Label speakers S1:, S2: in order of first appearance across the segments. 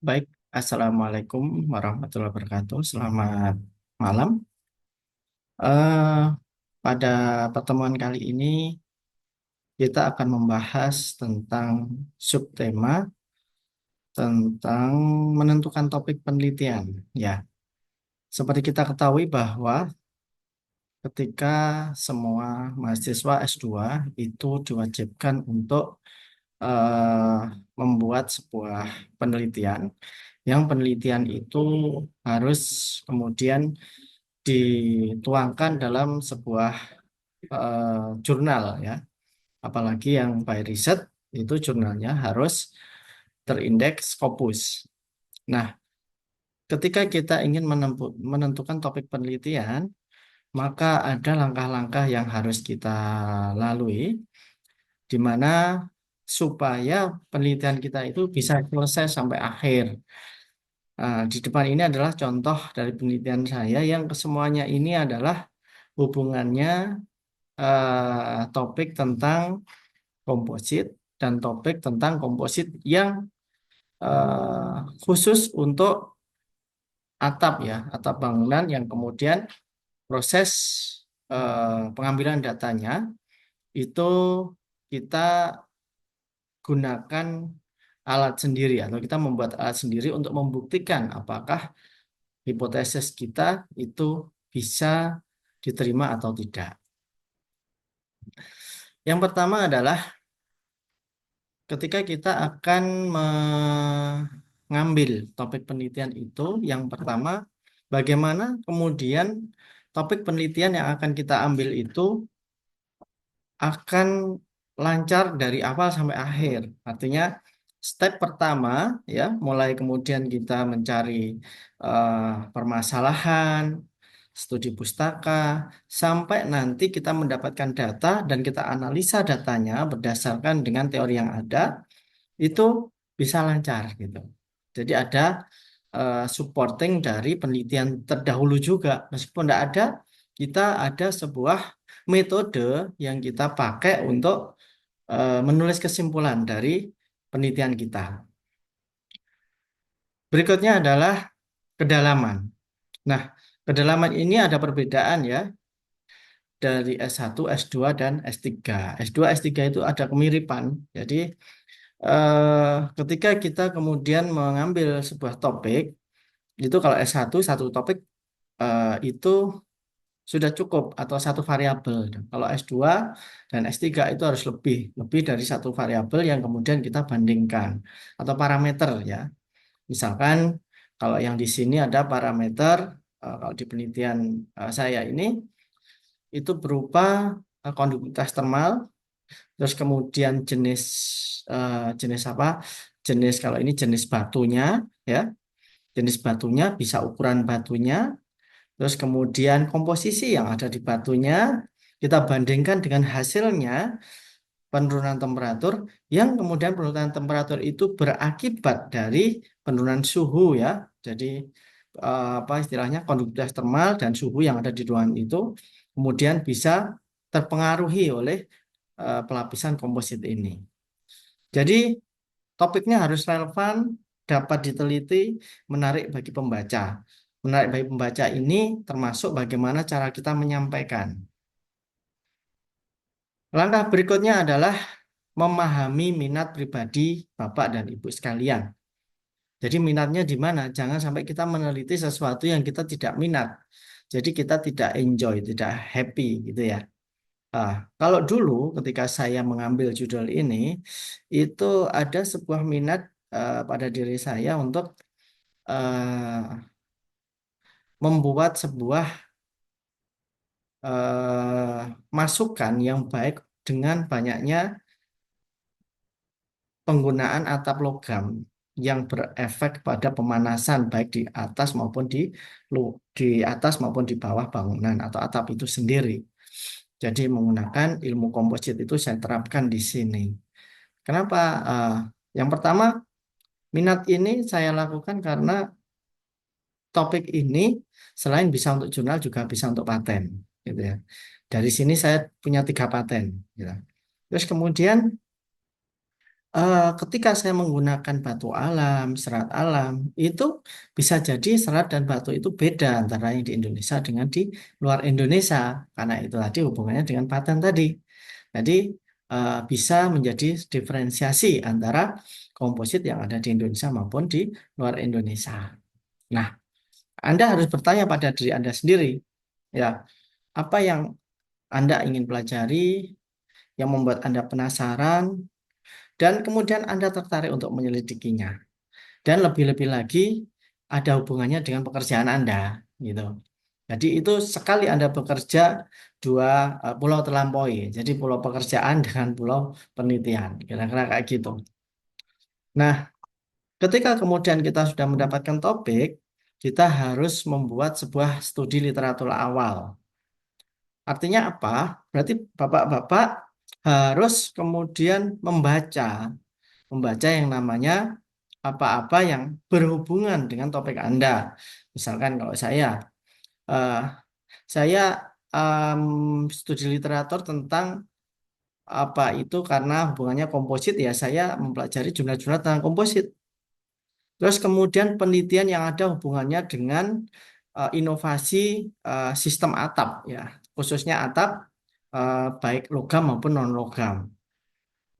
S1: Baik, Assalamualaikum warahmatullahi wabarakatuh. Selamat malam. Eh, Pada pertemuan kali ini kita akan membahas tentang subtema tentang menentukan topik penelitian. Ya, seperti kita ketahui bahwa ketika semua mahasiswa S2 itu diwajibkan untuk eh, membuat sebuah penelitian, yang penelitian itu harus kemudian dituangkan dalam sebuah jurnal ya, apalagi yang by riset itu jurnalnya harus terindeks Scopus. Nah, ketika kita ingin menentukan topik penelitian, maka ada langkah-langkah yang harus kita lalui, di mana supaya penelitian kita itu bisa selesai sampai akhir. Di depan ini adalah contoh dari penelitian saya yang kesemuanya ini adalah hubungannya topik tentang komposit dan topik tentang komposit yang khusus untuk atap ya, atap bangunan yang kemudian proses pengambilan datanya itu kita gunakan alat sendiri atau kita membuat alat sendiri untuk membuktikan apakah hipotesis kita itu bisa diterima atau tidak. Yang pertama adalah ketika kita akan mengambil topik penelitian itu, yang pertama, bagaimana kemudian topik penelitian yang akan kita ambil itu akan lancar dari awal sampai akhir. Artinya, step pertama, ya, mulai kemudian kita mencari permasalahan, studi pustaka, sampai nanti kita mendapatkan data dan kita analisa datanya berdasarkan dengan teori yang ada, itu bisa lancar gitu. Jadi ada supporting dari penelitian terdahulu juga. Meskipun tidak ada, kita ada sebuah metode yang kita pakai untuk menulis kesimpulan dari penelitian kita. Berikutnya adalah kedalaman. Nah, kedalaman ini ada perbedaan ya dari S1, S2, dan S3. S2, S3 itu ada kemiripan. Jadi ketika kita kemudian mengambil sebuah topik, itu kalau S1 satu topik itu sudah cukup atau satu variabel. Kalau S2 dan S3 itu harus lebih dari satu variabel yang kemudian kita bandingkan atau parameter ya. Misalkan kalau yang di sini ada parameter kalau di penelitian saya ini itu berupa konduktivitas termal, terus kemudian jenis apa? Jenis kalau ini jenis batunya ya. Jenis batunya bisa ukuran batunya, terus kemudian komposisi yang ada di batunya kita bandingkan dengan hasilnya penurunan temperatur yang kemudian penurunan temperatur itu berakibat dari penurunan suhu ya. Jadi apa istilahnya konduktivitas termal dan suhu yang ada di ruangan itu kemudian bisa terpengaruhi oleh pelapisan komposit ini. Jadi topiknya harus relevan, dapat diteliti, menarik bagi pembaca. Menarik bagi pembaca ini termasuk bagaimana cara kita menyampaikan. Langkah berikutnya adalah memahami minat pribadi Bapak dan Ibu sekalian. Jadi minatnya di mana? Jangan sampai kita meneliti sesuatu yang kita tidak minat. Jadi kita tidak enjoy, tidak happy gitu ya. Ah, kalau dulu ketika saya mengambil judul ini, itu ada sebuah minat pada diri saya untuk membuat sebuah masukan yang baik dengan banyaknya penggunaan atap logam yang berefek pada pemanasan baik di atas maupun di atas maupun di bawah bangunan atau atap itu sendiri. Jadi menggunakan ilmu komposit itu saya terapkan di sini. Kenapa? Yang pertama, minat ini saya lakukan karena topik ini selain bisa untuk jurnal juga bisa untuk paten, gitu ya. Dari sini saya punya 3 paten, gitu. Terus kemudian Ketika saya menggunakan batu alam, serat alam, itu bisa jadi serat dan batu itu beda antara yang di Indonesia dengan di luar Indonesia. Karena itu tadi hubungannya dengan paten tadi. Jadi bisa menjadi diferensiasi antara komposit yang ada di Indonesia maupun di luar Indonesia. Nah, Anda harus bertanya pada diri Anda sendiri, ya, apa yang Anda ingin pelajari, yang membuat Anda penasaran, dan kemudian Anda tertarik untuk menyelidikinya. Dan lebih-lebih lagi ada hubungannya dengan pekerjaan Anda, gitu. Jadi itu sekali Anda bekerja dua pulau terlampaui. Jadi pulau pekerjaan dengan pulau penelitian, kira-kira kayak gitu. Nah, ketika kemudian kita sudah mendapatkan topik, kita harus membuat sebuah studi literatur awal. Artinya apa? Berarti bapak-bapak harus kemudian membaca yang namanya apa-apa yang berhubungan dengan topik Anda. Misalkan kalau eh, saya studi literatur tentang apa itu karena hubungannya komposit ya saya mempelajari jurnal-jurnal tentang komposit. Terus kemudian penelitian yang ada hubungannya dengan inovasi sistem atap ya, khususnya atap baik logam maupun non logam.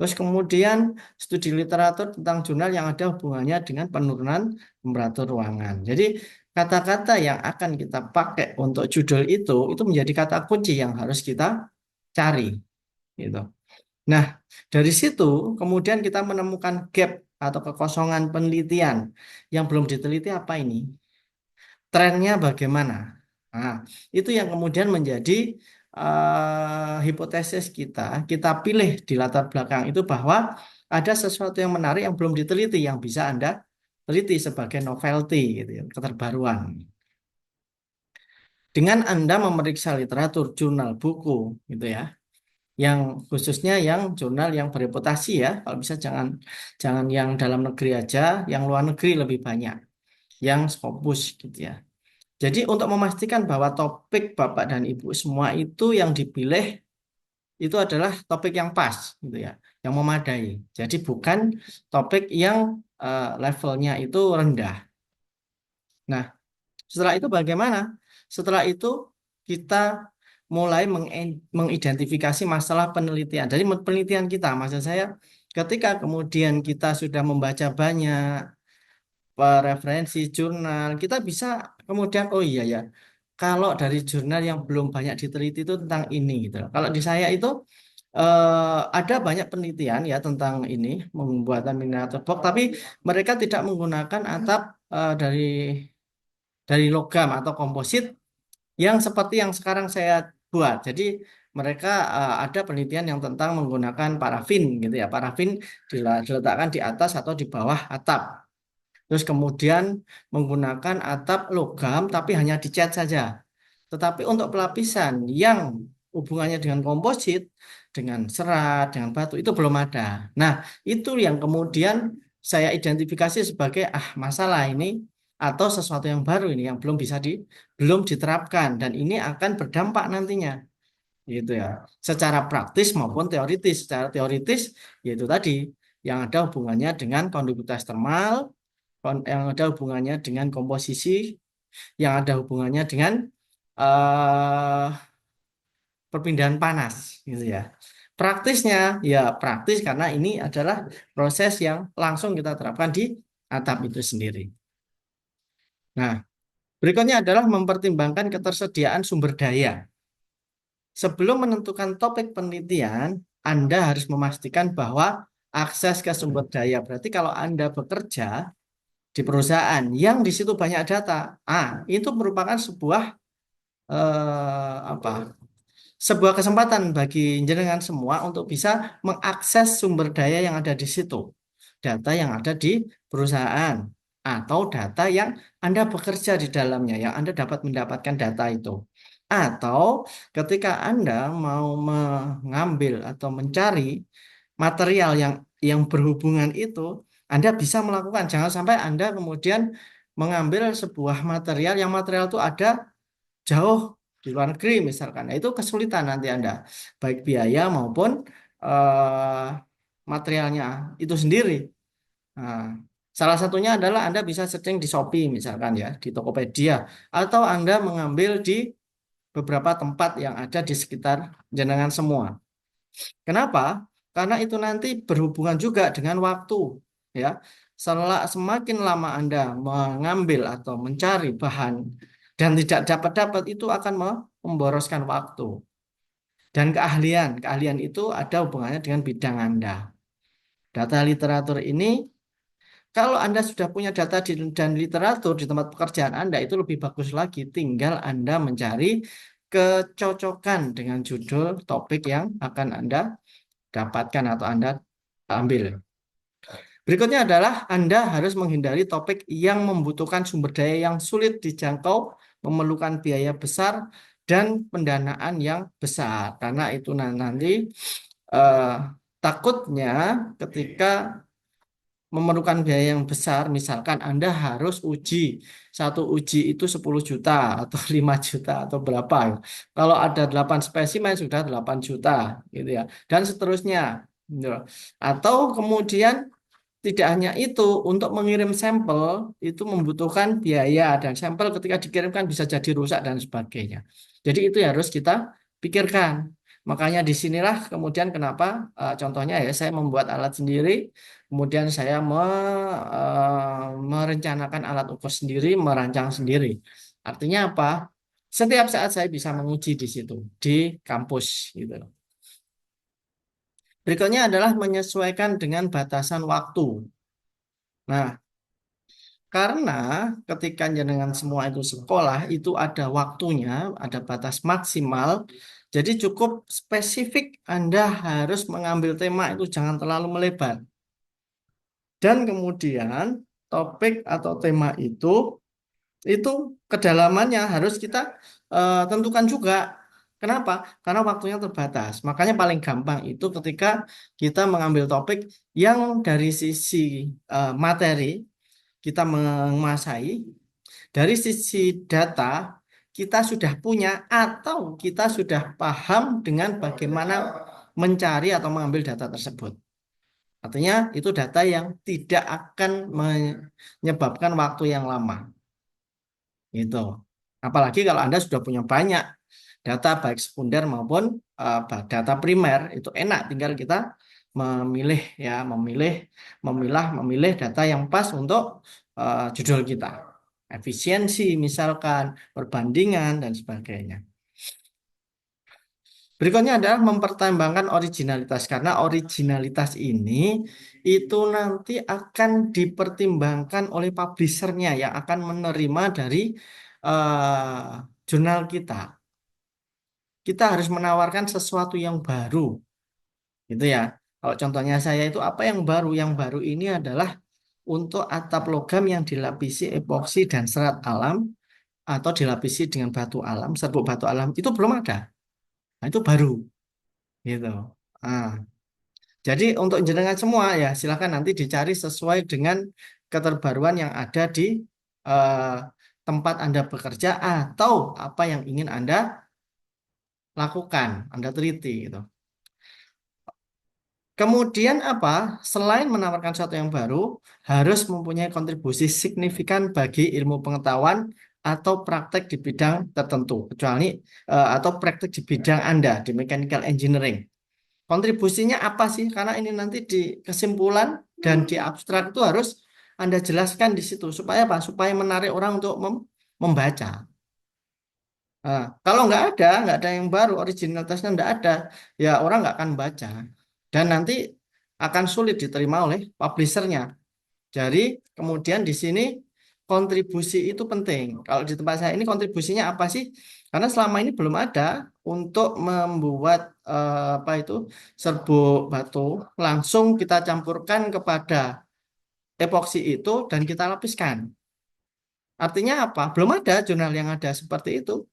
S1: Terus kemudian studi literatur tentang jurnal yang ada hubungannya dengan penurunan temperatur ruangan. Jadi kata-kata yang akan kita pakai untuk judul itu menjadi kata kunci yang harus kita cari gitu. Nah, dari situ kemudian kita menemukan gap atau kekosongan penelitian yang belum diteliti apa ini? Trennya bagaimana? Nah, itu yang kemudian menjadi hipotesis kita pilih di latar belakang itu bahwa ada sesuatu yang menarik yang belum diteliti yang bisa Anda teliti sebagai novelty gitu ya, keterbaruan. Dengan Anda memeriksa literatur, jurnal, buku gitu ya, yang khususnya yang jurnal yang bereputasi ya, kalau bisa jangan jangan yang dalam negeri aja, yang luar negeri lebih banyak, yang Scopus gitu ya. Jadi untuk memastikan bahwa topik Bapak dan Ibu semua itu yang dipilih itu adalah topik yang pas gitu ya, yang memadai. Jadi bukan topik yang levelnya itu rendah. Nah, setelah itu bagaimana? Setelah itu kita mulai mengidentifikasi masalah penelitian. Jadi penelitian kita, maksud saya ketika kemudian kita sudah membaca banyak referensi jurnal, kita bisa kemudian oh iya ya, kalau dari jurnal yang belum banyak diteliti itu tentang ini gitu. Kalau di saya itu ada banyak penelitian ya tentang ini pembuatan miniatur box, tapi mereka tidak menggunakan atap dari logam atau komposit yang seperti yang sekarang saya buat. Jadi mereka ada penelitian yang tentang menggunakan parafin gitu ya. Parafin diletakkan di atas atau di bawah atap. Terus kemudian menggunakan atap logam tapi hanya dicat saja. Tetapi untuk pelapisan yang hubungannya dengan komposit, dengan serat, dengan batu itu belum ada. Nah, itu yang kemudian saya identifikasi sebagai masalah ini atau sesuatu yang baru ini yang belum diterapkan dan ini akan berdampak nantinya gitu ya. Secara praktis maupun teoritis. Secara teoritis yaitu tadi yang ada hubungannya dengan konduktivitas termal, yang ada hubungannya dengan komposisi, yang ada hubungannya dengan eh, perpindahan panas gitu ya. Praktisnya ya praktis karena ini adalah proses yang langsung kita terapkan di atap itu sendiri. Nah, berikutnya adalah mempertimbangkan ketersediaan sumber daya. Sebelum menentukan topik penelitian, Anda harus memastikan bahwa akses ke sumber daya. Berarti kalau Anda bekerja di perusahaan yang di situ banyak data, itu merupakan apa sebuah kesempatan bagi jenengan semua untuk bisa mengakses sumber daya yang ada di situ, data yang ada di perusahaan atau data yang Anda bekerja di dalamnya, yang Anda dapat mendapatkan data itu. Atau ketika Anda mau mengambil atau mencari material yang berhubungan itu, Anda bisa melakukan. Jangan sampai Anda kemudian mengambil sebuah material yang material itu ada jauh di luar negeri misalkan. Nah, itu kesulitan nanti Anda baik biaya maupun eh, materialnya itu sendiri. Nah, salah satunya adalah Anda bisa searching di Shopee misalkan ya, di Tokopedia, atau Anda mengambil di beberapa tempat yang ada di sekitar jenengan semua. Kenapa? Karena itu nanti berhubungan juga dengan waktu, ya. Semakin lama Anda mengambil atau mencari bahan dan tidak dapat-dapat itu akan memboroskan waktu dan keahlian. Keahlian itu ada hubungannya dengan bidang Anda. Data literatur ini, kalau Anda sudah punya data dan literatur di tempat pekerjaan Anda, itu lebih bagus lagi. Tinggal Anda mencari kecocokan dengan judul topik yang akan Anda dapatkan atau Anda ambil. Berikutnya adalah Anda harus menghindari topik yang membutuhkan sumber daya yang sulit dijangkau, memerlukan biaya besar, dan pendanaan yang besar. Karena itu nanti eh, takutnya ketika memerlukan biaya yang besar, misalkan Anda harus uji, satu uji itu 10 juta atau 5 juta atau berapa. Kalau ada 8 spesimen sudah 8 juta gitu ya. Dan seterusnya. Gitu. Atau kemudian tidak hanya itu, untuk mengirim sampel itu membutuhkan biaya dan sampel ketika dikirimkan bisa jadi rusak dan sebagainya. Jadi itu harus kita pikirkan. Makanya disinilah kemudian kenapa contohnya ya saya membuat alat sendiri, kemudian saya merencanakan alat ukur sendiri, merancang sendiri. Artinya apa? Setiap saat saya bisa menguji di situ, di kampus gitu. Berikutnya adalah menyesuaikan dengan batasan waktu. Nah, karena ketika jenengan semua itu sekolah, itu ada waktunya, ada batas maksimal. Jadi cukup spesifik Anda harus mengambil tema itu jangan terlalu melebar. Dan kemudian topik atau tema itu kedalamannya harus kita tentukan juga. Kenapa? Karena waktunya terbatas. Makanya paling gampang itu ketika kita mengambil topik yang dari sisi materi kita menguasai, dari sisi data kita sudah punya atau kita sudah paham dengan bagaimana mencari atau mengambil data tersebut. Artinya itu data yang tidak akan menyebabkan waktu yang lama. Gitu. Apalagi kalau Anda sudah punya banyak data baik sekunder maupun data primer, itu enak tinggal kita memilih ya, memilih data yang pas untuk judul kita. Efisiensi misalkan, perbandingan dan sebagainya. Berikutnya adalah mempertimbangkan originalitas karena originalitas ini itu nanti akan dipertimbangkan oleh publishernya yang akan menerima dari jurnal kita. Kita harus menawarkan sesuatu yang baru, gitu ya. Kalau contohnya saya itu apa yang baru? Yang baru ini adalah untuk atap logam yang dilapisi epoksi dan serat alam atau dilapisi dengan batu alam, serbuk batu alam itu belum ada. Nah, itu baru, gitu. Ah. Jadi untuk jenengan semua ya silakan nanti dicari sesuai dengan keterbaruan yang ada di eh, tempat Anda bekerja atau apa yang ingin Anda lakukan, Anda teliti gitu. Kemudian apa? Selain menawarkan sesuatu yang baru, harus mempunyai kontribusi signifikan bagi ilmu pengetahuan atau praktek di bidang tertentu, kecuali atau praktek di bidang Anda di mechanical engineering. Kontribusinya apa sih? Karena ini nanti di kesimpulan dan di abstrak itu harus Anda jelaskan di situ supaya apa? Supaya menarik orang untuk membaca. Nah, kalau nggak ada yang baru, originalitasnya nggak ada, ya orang nggak akan baca. Dan nanti akan sulit diterima oleh publishernya. Jadi kemudian di sini kontribusi itu penting. Kalau di tempat saya ini kontribusinya apa sih? Karena selama ini belum ada untuk membuat apa itu serbuk batu langsung kita campurkan kepada epoksi itu dan kita lapiskan. Artinya apa? Belum ada jurnal yang ada seperti itu.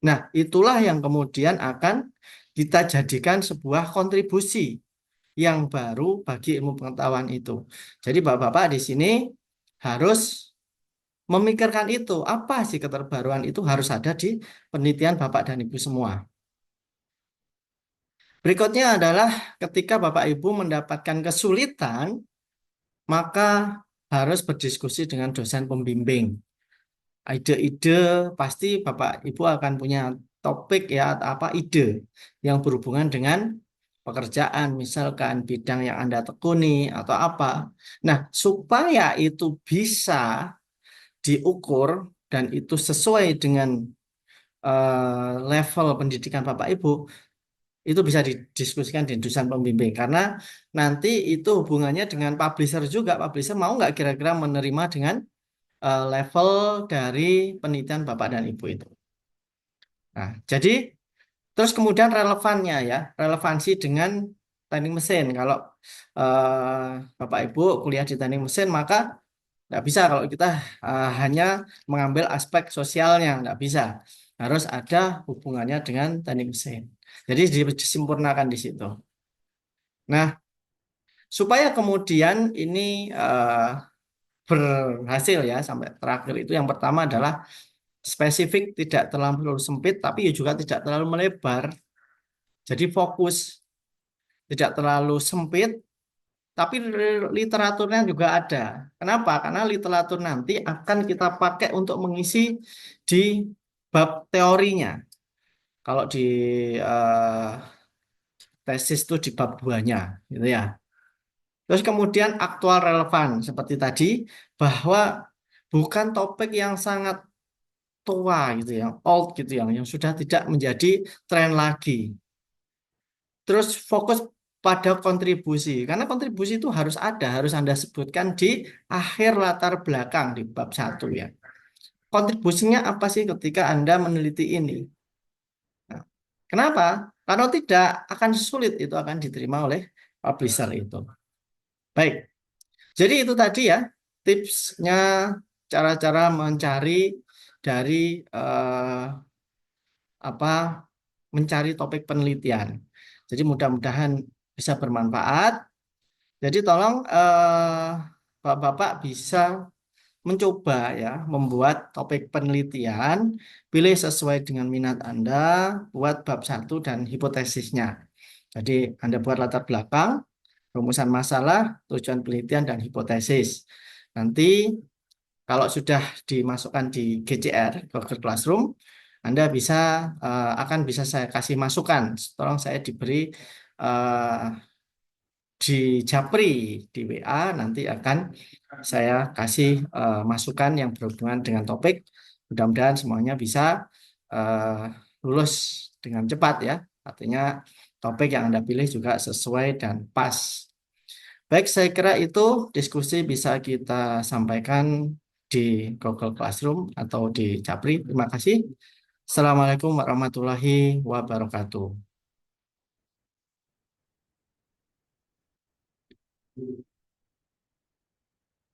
S1: Nah, itulah yang kemudian akan kita jadikan sebuah kontribusi yang baru bagi ilmu pengetahuan itu. Jadi Bapak-bapak di sini harus memikirkan itu. Apa sih keterbaruan itu harus ada di penelitian Bapak dan Ibu semua. Berikutnya adalah ketika Bapak Ibu mendapatkan kesulitan, maka harus berdiskusi dengan dosen pembimbing. Ide-ide pasti Bapak Ibu akan punya topik ya atau apa ide yang berhubungan dengan pekerjaan, misalkan bidang yang Anda tekuni atau apa. Nah, supaya itu bisa diukur dan itu sesuai dengan level pendidikan Bapak Ibu, itu bisa didiskusikan di dosen pembimbing karena nanti itu hubungannya dengan publisher juga. Publisher mau nggak kira-kira menerima dengan level dari penelitian Bapak dan Ibu itu. Nah, jadi terus kemudian relevannya ya, relevansi dengan teknik mesin. Kalau Bapak Ibu kuliah di teknik mesin, maka nggak bisa kalau kita hanya mengambil aspek sosialnya, nggak bisa. Harus ada hubungannya dengan teknik mesin. Jadi disempurnakan di situ. Nah, supaya kemudian ini berhasil ya sampai terakhir itu yang pertama adalah spesifik, tidak terlalu sempit, tapi juga tidak terlalu melebar. Jadi fokus, tidak terlalu sempit, tapi literaturnya juga ada. Kenapa? Karena literatur nanti akan kita pakai untuk mengisi di bab teorinya. Kalau di eh, tesis itu di bab 2-nya, gitu ya. Terus kemudian aktual relevan, seperti tadi, bahwa bukan topik yang sangat tua gitu, yang old gitu, yang sudah tidak menjadi tren lagi. Terus fokus pada kontribusi, karena kontribusi itu harus ada, harus Anda sebutkan di akhir latar belakang di bab 1 ya. Kontribusinya apa sih ketika Anda meneliti ini? Nah, kenapa? Karena tidak akan sulit itu akan diterima oleh publisher itu. Baik, jadi itu tadi ya tipsnya cara-cara mencari dari eh, apa mencari topik penelitian. Jadi mudah-mudahan bisa bermanfaat. Jadi tolong Bapak-bapak bisa mencoba ya membuat topik penelitian, pilih sesuai dengan minat Anda, buat bab 1 dan hipotesisnya. Jadi Anda buat latar belakang, rumusan masalah, tujuan penelitian dan hipotesis. Nanti kalau sudah dimasukkan di GCR, Google Classroom, Anda bisa akan bisa saya kasih masukan. Tolong saya diberi eh, di Japri di WA nanti akan saya kasih masukan yang berhubungan dengan topik. Mudah-mudahan semuanya bisa eh, lulus dengan cepat ya. Artinya topik yang Anda pilih juga sesuai dan pas. Baik, saya kira itu diskusi bisa kita sampaikan di Google Classroom atau di Japri. Terima kasih. Assalamualaikum warahmatullahi wabarakatuh.